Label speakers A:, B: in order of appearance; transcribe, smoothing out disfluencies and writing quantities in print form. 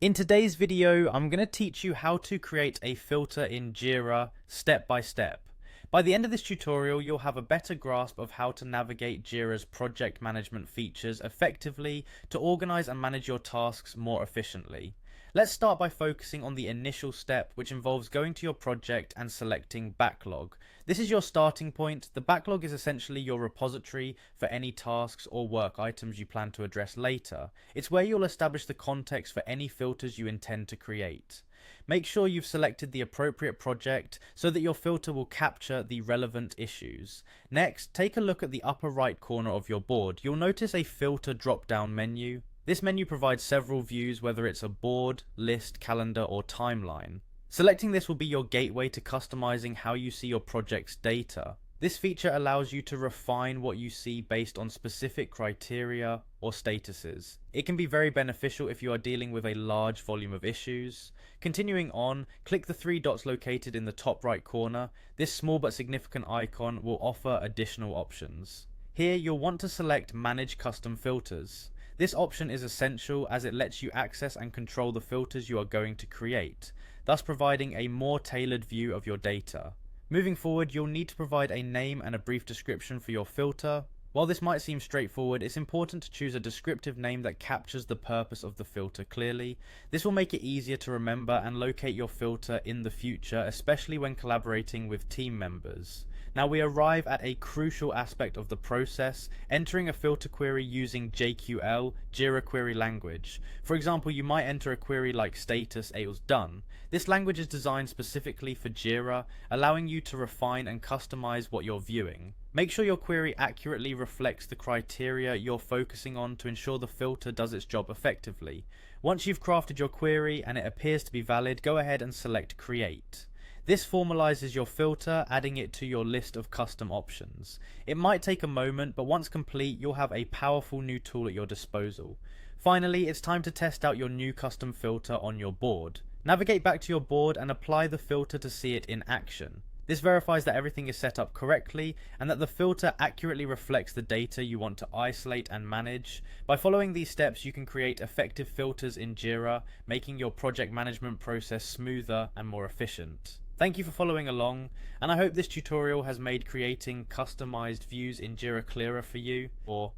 A: In today's video, I'm going to teach you how to create a filter in Jira step by step. By the end of this tutorial, you'll have a better grasp of how to navigate Jira's project management features effectively to organize and manage your tasks more efficiently. Let's start by focusing on the initial step, which involves going to your project and selecting backlog. This is your starting point. The backlog is essentially your repository for any tasks or work items you plan to address later. It's where you'll establish the context for any filters you intend to create. Make sure you've selected the appropriate project so that your filter will capture the relevant issues. Next, take a look at the upper right corner of your board. You'll notice a filter drop-down menu. This menu provides several views, whether it's a board, list, calendar, or timeline. Selecting this will be your gateway to customizing how you see your project's data. This feature allows you to refine what you see based on specific criteria or statuses. It can be very beneficial if you are dealing with a large volume of issues. Continuing on, click the three dots located in the top right corner. This small but significant icon will offer additional options. Here you'll want to select Manage Custom Filters. This option is essential as it lets you access and control the filters you are going to create, thus providing a more tailored view of your data. Moving forward, you'll need to provide a name and a brief description for your filter. While this might seem straightforward, it's important to choose a descriptive name that captures the purpose of the filter clearly. This will make it easier to remember and locate your filter in the future, especially when collaborating with team members. Now we arrive at a crucial aspect of the process, entering a filter query using JQL, Jira Query Language. For example, you might enter a query like status equals done. This language is designed specifically for Jira, allowing you to refine and customize what you're viewing. Make sure your query accurately reflects the criteria you're focusing on to ensure the filter does its job effectively. Once you've crafted your query and it appears to be valid, go ahead and select Create. This formalizes your filter, adding it to your list of custom options. It might take a moment, but once complete, you'll have a powerful new tool at your disposal. Finally, it's time to test out your new custom filter on your board. Navigate back to your board and apply the filter to see it in action. This verifies that everything is set up correctly and that the filter accurately reflects the data you want to isolate and manage. By following these steps, you can create effective filters in Jira, making your project management process smoother and more efficient. Thank you for following along, and I hope this tutorial has made creating customized views in Jira clearer for you, or